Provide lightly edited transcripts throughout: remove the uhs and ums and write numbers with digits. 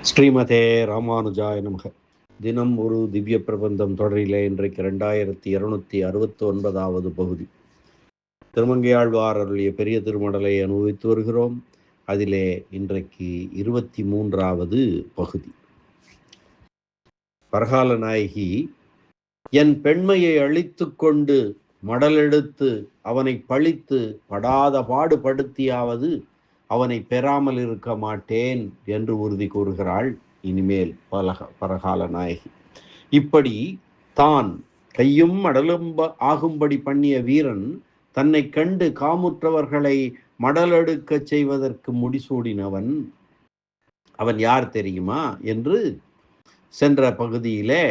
ஸ்ரீமதே ராமானுஜாய நமக. தினம் ஒரு திவ்ய பிரபந்தம் தொடரிலே இன்றைக்கு 2269வது பகுதி. திருமங்கையாழ்வார் அருளிய பெரிய திருமடலை அனுபவித்து வருகிறோம். அதிலே இன்றைக்கு 23வது பகுதி. பரகால நாயகி, என் பெண்மையை அழித்து கொண்டு மடலெடுத்து அவனை பழித்து படாத பாடுபடுத்தியாவது அவனை பெறாமல் இருக்க மாட்டேன் என்று உறுதி கூறுகிறாள் இனிமேல் பரகால நாயகி. இப்படி தான் கையும் மடலும் ஆகும்படி பண்ணிய வீரன் தன்னை கண்டு காமுற்றவர்களை மடலெடுக்க செய்வதற்கு முடிசூடினவன். அவன் யார் தெரியுமா என்று சென்ற பகுதியிலே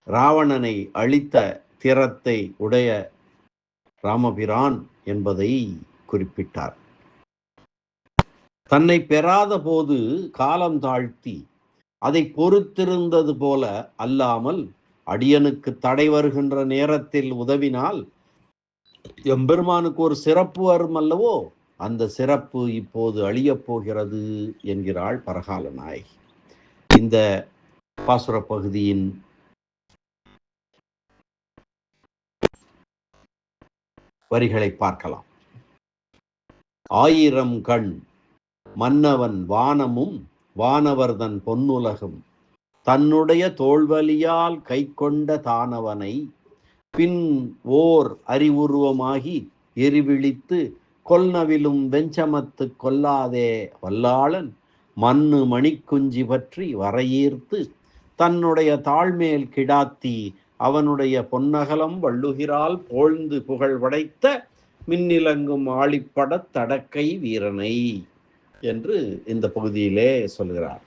ராவணனை அழித்த திறத்தை உடைய ராமபிரான் என்பதை குறிப்பிட்டார். தன்னை பெறாத போது காலம் தாழ்த்தி அதை பொறுத்திருந்தது போல அல்லாமல் அடியனுக்கு தடை வருகின்ற நேரத்தில் உதவினால் எம்பெருமானுக்கு ஒரு சிறப்பு வரும் அல்லவோ, அந்த சிறப்பு இப்போது அழியப் போகிறது என்கிறாள் பரகால நாயகி. இந்த பாசுர பகுதியின் வரிகளை பார்க்கலாம். ஆயிரம் கண் மன்னவன் வானமும் வானவர்தன் பொன்னுலகும் தன்னுடைய தோள்வலியால் கை கொண்ட தானவனை பின் ஓர் அறிவுருவமாகி எரிவிழித்து கொல்நவிலும் வெஞ்சமத்து கொல்லாதே வல்லாளன் மண்ணு மணிக்குஞ்சி பற்றி வரையீர்த்து தன்னுடைய தாழ்மேல் கிடாத்தி அவனுடைய பொன்னகலம் வள்ளுகிறால் போழ்ந்து புகழ் படைத்த மின்னிலங்கும் ஆழிப்பட தடக்கை வீரனை என்று இந்த பகுதியிலே சொல்கிறார்.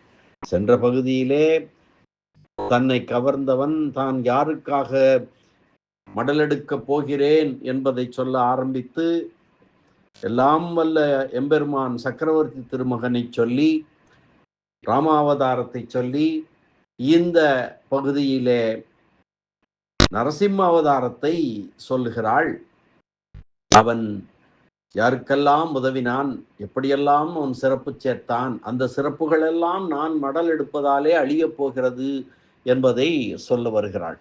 சென்ற பகுதியிலே தன்னை கவர்ந்தவன் தான் யாருக்காக மடலெடுக்கப் போகிறேன் என்பதை சொல்ல ஆரம்பித்து எல்லாம் வல்ல எம்பெருமான் சக்கரவர்த்தி திருமகனை சொல்லி ராமாவதாரத்தை சொல்லி இந்த பகுதியிலே நரசிம்ம அவதாரத்தை சொல்லுகிறாள். அவன் யாருக்கெல்லாம் உதவினான், எப்படியெல்லாம் அவன் சிறப்பு சேர்த்தான், அந்த சிறப்புகள் எல்லாம் நான் மடல் எடுப்பதாலே அழியப் போகிறது என்பதை சொல்ல வருகிறாள்.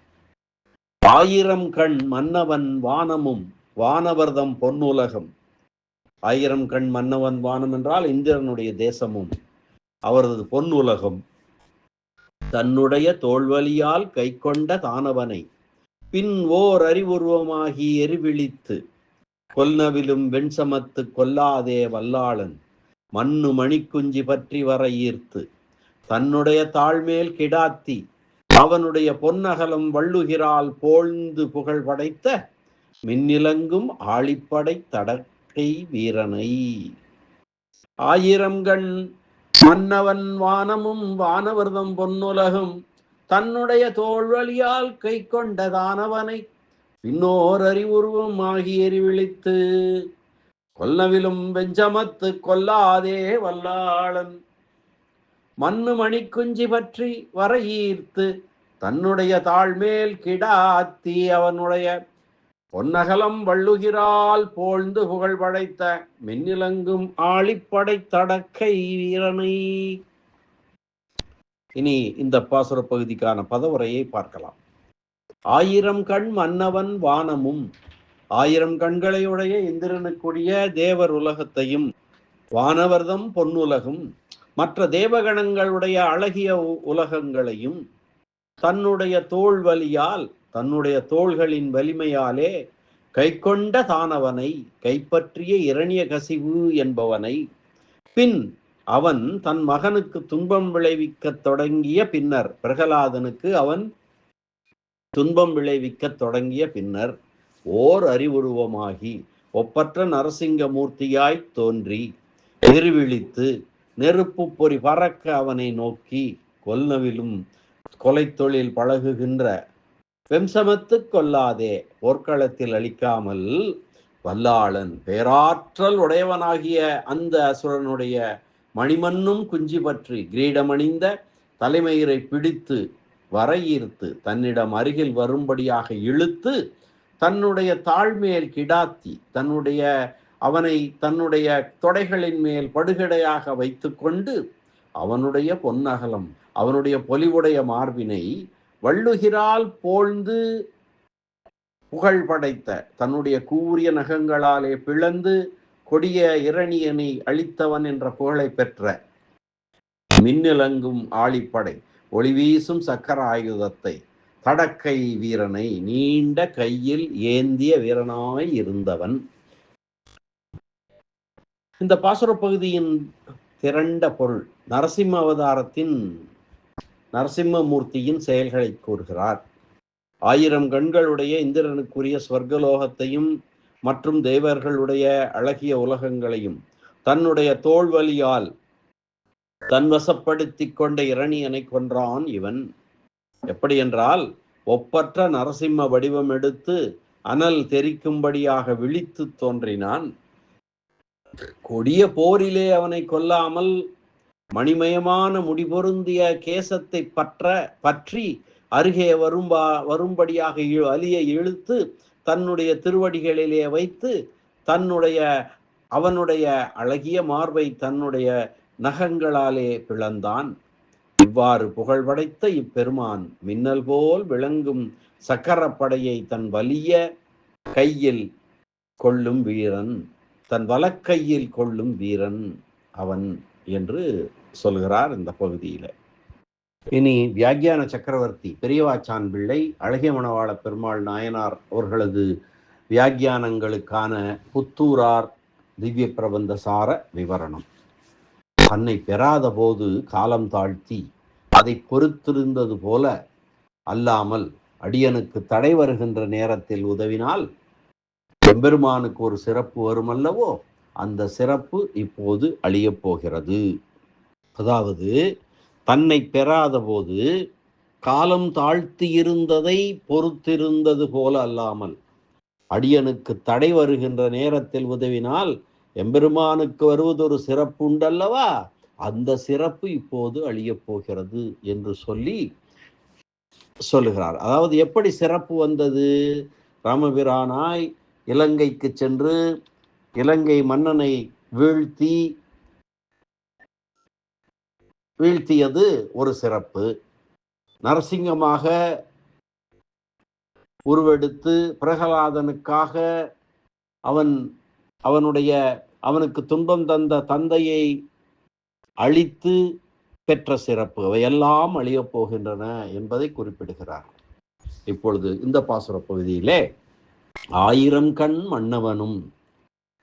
ஆயிரம் கண் மன்னவன் வானமும் வானவர்தம் பொன்னுலகம். ஆயிரம் கண் மன்னவன் வானம் என்றால் இந்திரனுடைய தேசமும் அவரது பொன்னுலகம் தன்னுடைய தோல்வலியால் கை கொண்ட தானவனை பின் ஓர் அறிவுருவமாகி எரிவிழித்து கொல்நவிலும் வெண்சமத்து கொல்லாதே வல்லாளன் மண்ணு மணிக்குஞ்சி பற்றி வர ஈர்த்து தன்னுடைய தாழ்மேல் கிடாத்தி அவனுடைய பொன்னகலம் வள்ளுகிறால் போழ்ந்து புகழ் படைத்த மின்னிலங்கும் ஆழிப்படை தடக்கை வீரனை. ஆயிரம் கண் மன்னவன் வானமும் வானவர்தம் பொன்னுலகும் தன்னுடைய தோல்வலியால் கை கொண்ட தானவனை பின்னோர் அறிவுருவம் ஆகி எரிவிழித்து கொல்லவிலும் வெஞ்சமத்து கொல்லாதே வல்லாளன் மண்ணு மணிக்குஞ்சி பற்றி வரையீர்த்து தன்னுடைய தாழ்மேல் கிடாத்தி அவனுடைய பொன்னகலம் வள்ளுகிறால் போழ்ந்து புகழ் படைத்த மின்னிலங்கும் ஆழிப்படை தடக்கை வீரனை. இனி இந்த பாசுர பகுதிக்கான பதவுரையை பார்க்கலாம். ஆயிரம் கண் மன்னவன் வானமும், ஆயிரம் கண்களையுடைய இந்திரனுக்குரிய தேவர் உலகத்தையும் வானவர்தம் பொன்னுலகும் மற்ற தேவகணங்களுடைய அழகிய உலகங்களையும் தன்னுடைய தோள் வலியால் தன்னுடைய தோள்களின் வலிமையாலே கை கொண்ட தானவனை கைப்பற்றிய இரணியகசிபு என்பவனை பின் அவன் தன் மகனுக்கு துன்பம் விளைவிக்க தொடங்கிய பின்னர் பிரகலாதனுக்கு அவன் துன்பம் விளைவிக்க தொடங்கிய பின்னர் ஓர் அறிவுருவமாகி ஒப்பற்ற நரசிங்கமூர்த்தியாய் தோன்றி எரிவிழித்து நெருப்பு பொறி பறக்க அவனை நோக்கி கொல்நவிலும் கொலை தொழில் பழகுகின்ற வெம்சமத்து கொல்லாதே போர்க்களத்தில் அளிக்காமல் வல்லாளன் பேராற்றல் உடையவனாகிய அந்த அசுரனுடைய மணிமன்னும் குஞ்சி பற்றி கிரீடமணிந்த தலைமயிரை பிடித்து வரையீர்த்து தன்னிடம் அருகில் வரும்படியாக இழுத்து தன்னுடைய தாழ்மேல் கிடாத்தி அவனை தன்னுடைய தொடைகளின் மேல் படுகடையாக வைத்து கொண்டு அவனுடைய பொன்னகலம், அவனுடைய பொலிவுடைய மார்பினை வள்ளுகிறால் போழ்ந்து புகழ் படைத்த தன்னுடைய கூரிய நகங்களாலே பிளந்து கொடிய இரணியனை அழித்தவன் என்ற புகழை பெற்ற மின்னிலங்கும் ஆழிப்படை ஒளிவீசும் சக்கர ஆயுதத்தை தடக்கை வீரனை நீண்ட கையில் ஏந்திய வீரனாய் இருந்தவன். இந்த பாசுர பகுதியின் திரண்ட பொருள் நரசிம்ம அவதாரத்தின் நரசிம்மமூர்த்தியின் செயல்களை கூறுகிறார். 1000 கண்களுடைய இந்திரனுக்குரிய ஸ்வர்கலோகத்தையும் மற்றும் தேவர்களுடைய அழகிய உலகங்களையும் தன்னுடைய தோள்வலியால் தன்வசப்படுத்தி கொண்ட இரணியனை கொன்றான் இவன். எப்படி என்றால், ஒப்பற்ற நரசிம்ம வடிவம் எடுத்து அனல் தெரிக்கும்படியாக விழித்து தோன்றினான். கொடிய போரிலே அவனை கொல்லாமல் மணிமயமான முடிபொருந்திய கேசத்தை பற்றி அருகே வரும்படியாக அலியை இழுத்து தன்னுடைய திருவடிகளிலே வைத்து அவனுடைய அழகிய மார்பை தன்னுடைய நகங்களாலே பிளந்தான். இவ்வாறு புகழ் படைத்த இப்பெருமான் மின்னல் போல் விளங்கும் சக்கரப்படையை தன் வலிய கையில் கொள்ளும் வீரன், தன் வலக்கையில் கொள்ளும் வீரன் அவன் என்று சொல்கிறார் இந்த பகுதியில. இனி வியாக்கியான சக்கரவர்த்தி பெரியவாச்சான் பிள்ளை அழகிய மணவாள பெருமாள் நாயனார் அவர்களது வியாக்கியானங்களுக்கான புத்தூரார் திவ்ய பிரபந்த சார விவரணம். தன்னை பெறாத போது காலம் தாழ்த்தி அதை பொறுத்திருந்தது போல அல்லாமல் அடியனுக்கு தடை வருகின்ற நேரத்தில் உதவினால் எம்பெருமானுக்கு ஒரு சிறப்பு வருமல்லவோ, அந்த சிறப்பு இப்போது அழியப் போகிறது. அதாவது தன்னை பெறாத போது காலம் தாழ்த்தி இருந்ததை பொறுத்திருந்தது போல அல்லாமல் அடியனுக்கு தடை வருகின்ற நேரத்தில் உதவினால் எம்பெருமானுக்கு வருவது ஒரு சிறப்பு உண்டல்லவா, அந்த சிறப்பு இப்போது அழியப் போகிறது என்று சொல்லுகிறார். அதாவது எப்படி சிறப்பு வந்தது? ராமபிரானாய் இலங்கைக்கு சென்று இலங்கை மன்னனை வீழ்த்தியது ஒரு சிறப்பு. நரசிங்கமாக உருவெடுத்து பிரகலாதனுக்காக அவனுக்கு துன்பம் தந்த தந்தையை அழித்து பெற்ற சிறப்பு, அவையெல்லாம் அழியப் போகின்றன என்பதை குறிப்பிடுகிறார். இப்பொழுது இந்த பாசுர பகுதியிலே 1000 கண் மன்னவனும்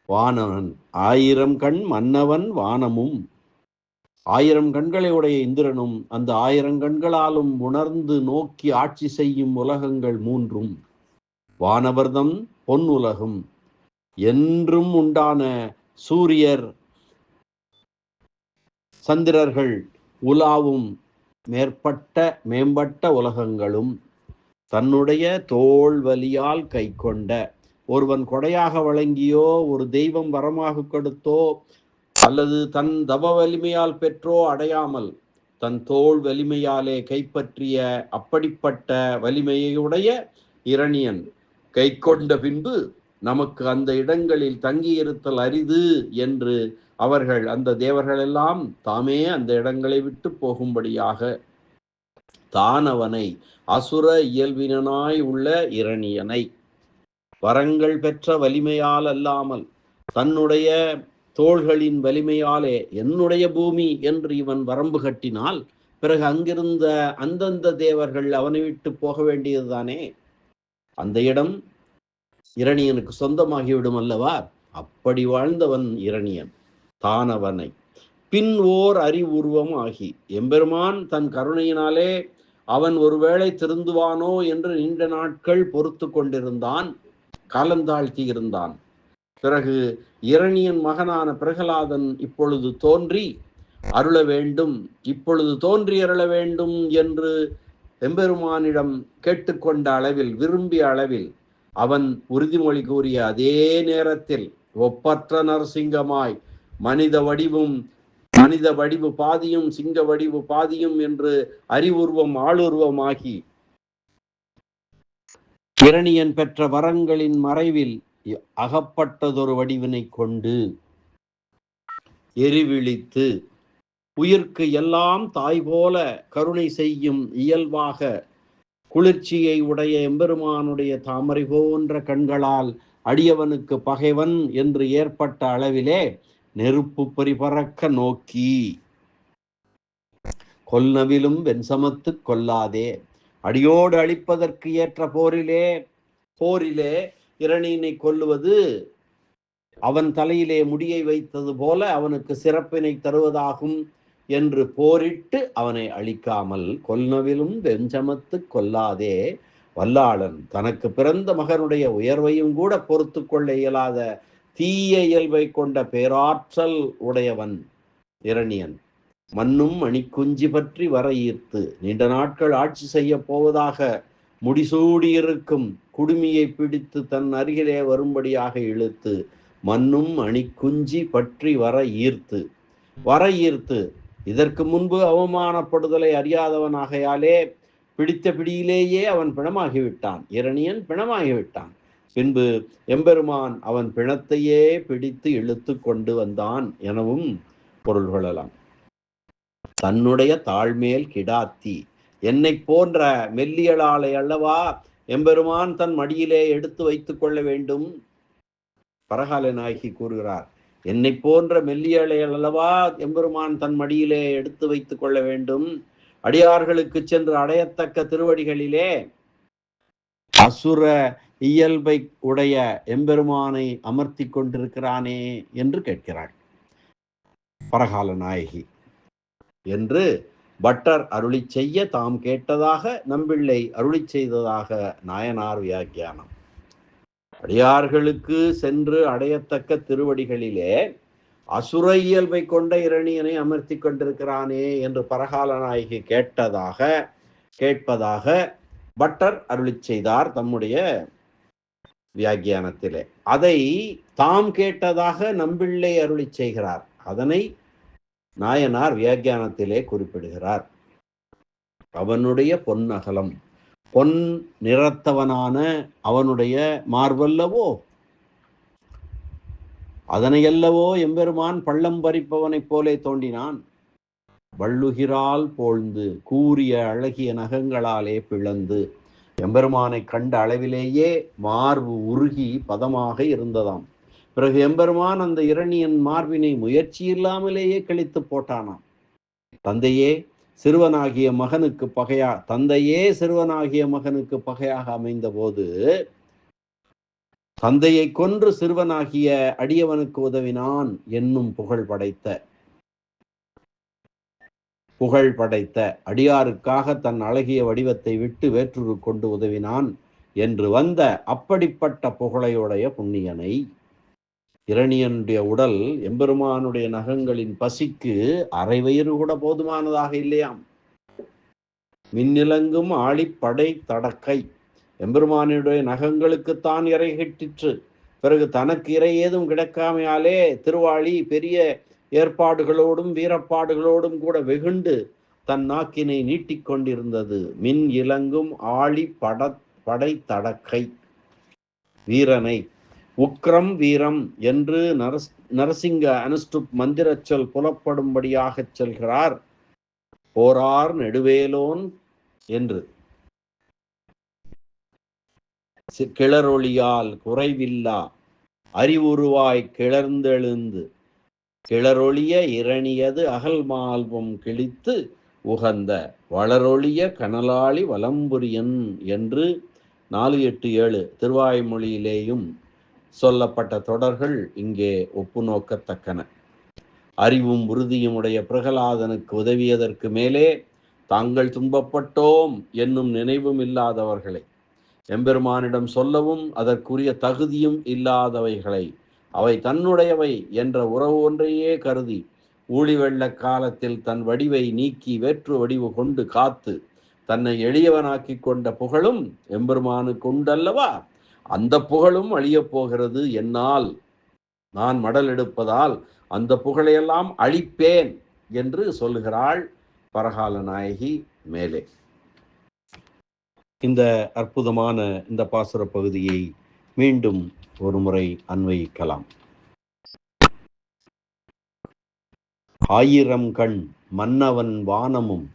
வானவன், 1000 கண் மன்னவன் வானமும், 1000 கண்களை உடைய இந்திரனும் அந்த 1000 கண்களாலும் உணர்ந்து நோக்கி ஆட்சி செய்யும் உலகங்கள் 3, வானவர்தம் பொன் உலகும் என்றும் உண்டான சூரியர் சந்திரர்கள் உலாவும் மேம்பட்ட உலகங்களும் தன்னுடைய தோள் வலியால் கை கொண்ட ஒருவன் கொடையாக வழங்கியோ ஒரு தெய்வம் வரமாக கொடுத்தோ அல்லது தன் தவ வலிமையால் பெற்றோ அடையாமல் தன் தோள் வலிமையாலே கைப்பற்றிய அப்படிப்பட்ட வலிமையுடைய இரணியன் கை கொண்ட பின்பு நமக்கு அந்த இடங்களில் தங்கியிருத்தல் அரிது என்று அவர்கள் அந்த தேவர்கள் எல்லாம் தாமே அந்த இடங்களை விட்டு போகும்படியாக தானவனை அசுர இயல்பினாய் உள்ள இரணியனை வரங்கள் பெற்ற வலிமையால் அல்லாமல் தன்னுடைய தோள்களின் வலிமையாலே என்னுடைய பூமி என்று இவன் வரம்பு கட்டினால் பிறகு அங்கிருந்த அந்தந்த தேவர்கள் அவனை விட்டு போக வேண்டியதுதானே. அந்த இடம் இரணியனுக்கு சொந்தமாகிவிடும் அல்லவா. அப்படி வாழ்ந்தவன் இரணியன் தானவனை பின் ஓர் அறிவுருவம் ஆகி எம்பெருமான் தன் கருணையினாலே அவன் ஒருவேளை திருந்துவானோ என்று நீண்ட நாட்கள் பொறுத்து கொண்டிருந்தான், காலந்தாழ்த்தி இருந்தான். பிறகு இரணியன் மகனான பிரகலாதன் இப்பொழுது தோன்றி அருள வேண்டும், இப்பொழுது தோன்றி அருள வேண்டும் என்று எம்பெருமானிடம் கேட்டுக்கொண்ட அளவில், விரும்பிய அளவில் அவன் உறுதிமொழி கூறிய அதே நேரத்தில் ஒப்பற்ற நரசிங்கமாய் மனித வடிவு பாதியும் சிங்க வடிவு பாதியும் என்று அறிவுருவம் ஆளுருவமாகி இரணியன் பெற்ற வரங்களின் மறைவில் அகப்பட்டதொரு வடிவினை கொண்டு எரிவிழித்து உயிர்க்கு எல்லாம் தாய் போல கருணை செய்யும் இயல்பாக குளிர்ச்சியை உடைய எம்பெருமானுடைய தாமரை போன்ற கண்களால் அடியவனுக்கு பகைவன் என்று ஏற்பட்ட அளவிலே நெருப்பு பறிபறக்க நோக்கி கொல்நவிலும் வெண்சமத்து கொல்லாதே, அடியோடு அழிப்பதற்கு ஏற்ற போரிலே இரணியனை கொல்லுவது அவன் தலையிலே முடியை வைத்தது போல அவனுக்கு சிறப்பினை தருவதாகும் என்று போரிட்டு அவனை அழிக்காமல் கொல்நவிலும் வெஞ்சமத்து கொல்லாதே, வல்லாளன் தனக்கு பிறந்த மகனுடைய உயர்வையும் கூட பொறுத்து கொள்ள இயலாத தீய இயல்பை கொண்ட பேராற்றல் உடையவன் இரணியன் மண்ணும் மணிக்குஞ்சி பற்றி வர ஈர்த்து நீண்ட நாட்கள் ஆட்சி செய்ய போவதாக முடிசூடியிருக்கும் குடுமியை பிடித்து தன் அருகிலே வரும்படியாக இழுத்து மண்ணும் மணிக்குஞ்சி பற்றி வர ஈர்த்து இதற்கு முன்பு அவமானப்படுதலை அறியாதவனாகையாலே பிடித்த பிடியிலேயே அவன் பிணமாகிவிட்டான். இரணியன் பிணமாகிவிட்டான். பின்பு எம்பெருமான் அவன் பிணத்தையே பிடித்து இழுத்து கொண்டு வந்தான் எனவும் பொருள் கொள்ளலாம். தன்னுடைய தாழ்மேல் கிடாத்தி என்னை போன்ற மெல்லியலாளை அல்லவா எம்பெருமான் தன் மடியிலே எடுத்து வைத்துக் கொள்ள வேண்டும். பரகால நாயகி கூறுகிறார், என்னை போன்ற மெல்லியலை அல்லவா எம்பெருமான் தன் மடியிலே எடுத்து வைத்துக் கொள்ள வேண்டும். அடியார்களுக்கு சென்று அடையத்தக்க திருவடிகளிலே அசுர இயல்பை உடைய எம்பெருமானை அமர்த்தி கொண்டிருக்கிறானே என்று கேட்கிறாள் பரகால நாயகி. என்று பட்டர் அருளி செய்ய தாம் கேட்டதாக நம்பிள்ளை அருளி செய்ததாக நாயனார் வியாக்கியானம். அடியார்களுக்கு சென்று அடையத்தக்க திருவடிகளிலே அசுர இயல்பை கொண்ட இரணியனை அமர்த்தி கொண்டிருக்கிறானே என்று பரகால நாயகி கேட்பதாக பட்டர் அருளி செய்தார் தம்முடைய வியாக்கியானத்திலே. அதை தாம் கேட்டதாக நம்பிள்ளை அருளி செய்கிறார். அதனை நாயனார் வியாக்கியானத்திலே குறிப்பிடுகிறார். அவனுடைய பொன்னகலம், பொன் நிறத்தவனான அவனுடைய மார்பல்லவோ, அதனையல்லவோ எம்பெருமான் பள்ளம் பறிப்பவனைப் போலே தோண்டினான். வள்ளுகிறால் போழ்ந்து கூறிய அழகிய நகங்களாலே பிளந்து எம்பெருமானை கண்ட அளவிலேயே மார்பு உருகி பதமாக இருந்ததாம். பிறகு எம்பெருமான் அந்த இரணியன் மார்பினை முயற்சி இல்லாமலேயே கிழித்து போட்டானாம். தந்தையே சிறுவனாகிய மகனுக்கு பகையாக அமைந்த போது தந்தையை கொன்று சிறுவனாகிய அடியவனுக்கு உதவினான் என்னும் புகழ் படைத்த அடியாருக்காக தன் அழகிய வடிவத்தை விட்டு வேற்றுரு கொண்டு உதவினான் என்று வந்த அப்படிப்பட்ட புகழையுடைய புண்ணியனை இரணியனுடைய உடல் எம்பெருமானுடைய நகங்களின் பசிக்கு அரை வயிறு கூட போதுமானதாக இல்லையாம். மின்னிலங்கும் ஆழிப்படை தடக்கை எம்பெருமானுடைய நகங்களுக்குத்தான் இறை கிட்டிற்று. பிறகு தனக்கு இறை ஏதும் கிடைக்காமையாலே திருவாளி பெரிய ஏற்பாடுகளோடும் வீரப்பாடுகளோடும் கூட வெகுண்டு தன் நாக்கினை நீட்டிக்கொண்டிருந்தது. மின் இலங்கும் ஆழி படை தடக்கை வீரனை உக்ரம் வீரம் என்று நரசிங்க அனுஷ்டுப் மந்திரச்சொல் புலப்படும்படியாக செல்கிறார் போரார் நெடுவேலோன் என்று. கிளரொளியால் குறைவில்லா அறிவுருவாய் கிளர்ந்தெழுந்து கிளரொளிய இரணியது அகல் மால்பம் கிழித்து உகந்த வளரொளிய கனலாளி வலம்புரியன் என்று 4-8-7 திருவாய்மொழியிலேயும் சொல்லப்பட்ட தொடர்கள் இங்கே ஒப்பு நோக்கத்தக்கன. அறிவும் உறுதியும் உடைய பிரகலாதனுக்கு உதவியதற்கு மேலே தாங்கள் துன்பப்பட்டோம் என்னும் நினைவும் இல்லாதவர்களை, எம்பெருமானிடம் சொல்லவும் அதற்குரிய தகுதியும் இல்லாதவைகளை, அவை தன்னுடையவை என்ற உறவு ஒன்றையே கருதி ஊழி வெள்ள காலத்தில் தன் வடிவை நீக்கி வேற்று வடிவு கொண்டு காத்து தன்னை எளியவனாக்கி கொண்ட புகழும் எம்பெருமானுக்கு உண்டல்லவா, அந்த புகழும் அழியப் போகிறது. என்னால் நான் மடல் எடுப்பதால் அந்த புகழையெல்லாம் அழிப்பேன் என்று சொல்லுகிறாள் பரகால நாயகி மேலே. இந்த அற்புதமான இந்த பாசுர பகுதியை மீண்டும் ஒரு முறை அன்வயிக்கலாம். ஆயிரம் கண் மன்னவன் வானமும்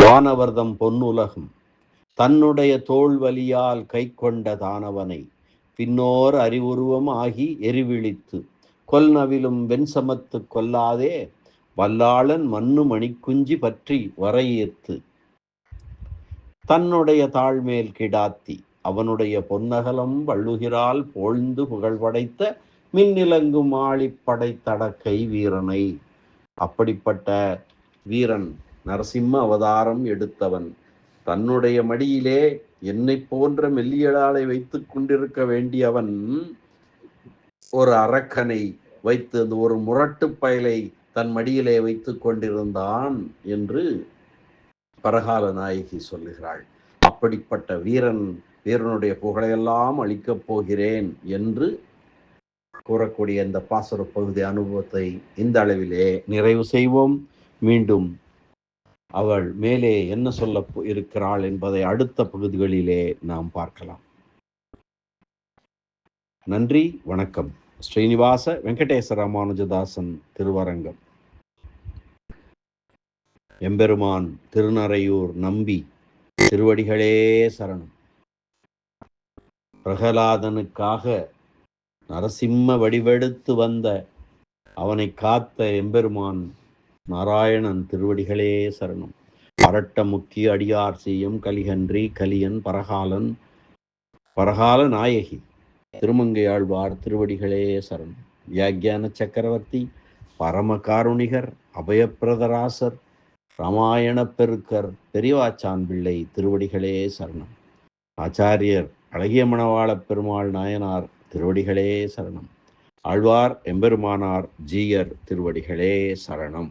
வானவர்தம் பொன்னுலகும் தன்னுடைய தோல்வலியால் கை கொண்ட தானவனை பின்னோர் அறிவுருவம் ஆகி எரிவிழித்து கொல்நவிலும் வெண்சமத்து கொல்லாதே வல்லாளன் மண்ணு மணிக்குஞ்சி பற்றி வரையேத்து தன்னுடைய தாழ்மேல் கிடாத்தி அவனுடைய பொன்னகலம் வள்ளுகிறால் போழ்ந்து புகழ் படைத்த மின்னிலங்கும் ஆழிப்படைத்தடக்கை வீரனை. அப்படிப்பட்ட வீரன் நரசிம்ம அவதாரம் எடுத்தவன் தன்னுடைய மடியிலே என்னை போன்ற மெல்லியலாளை வைத்து கொண்டிருக்க வேண்டியவன் ஒரு அரக்கனை வைத்து அந்த ஒரு முரட்டு பயலை தன் மடியிலே வைத்து கொண்டிருந்தான் என்று பரகால நாயகி சொல்லுகிறாள். அப்படிப்பட்ட வீரனுடைய புகழையெல்லாம் அளிக்கப் போகிறேன் என்று கூறக்கூடிய இந்த பாசுர பகுதி அனுபவத்தை இந்த அளவிலே நிறைவு செய்வோம். மீண்டும் அவள் மேலே என்ன சொல்ல இருக்கிறாள் என்பதை அடுத்த பகுதிகளிலே நாம் பார்க்கலாம். நன்றி, வணக்கம். ஸ்ரீனிவாச வெங்கடேச ராமானுஜதாசன் திருவரங்கம். எம்பெருமான் திருநறையூர் நம்பி திருவடிகளே சரணம். பிரகலாதனுக்காக நரசிம்ம வடிவெடுத்து வந்த அவனை காத்த எம்பெருமான் நாராயணன் திருவடிகளே சரணம். அரட்ட முக்கிய அடியார் செய்யும் கலிகன்றி கலியன் பரகால நாயகி திருமங்கையாழ்வார் திருவடிகளே சரணம். வியாக்கியான சக்கரவர்த்தி பரமகாருணிகர் அபயப்பிரதராசர் ராமாயண பெருக்கர் பெரியவாச்சான் பிள்ளை திருவடிகளே சரணம். ஆச்சாரியர் அழகிய மணவாளப் பெருமாள் நாயனார் திருவடிகளே சரணம். ஆழ்வார் எம்பெருமானார் ஜீயர் திருவடிகளே சரணம்.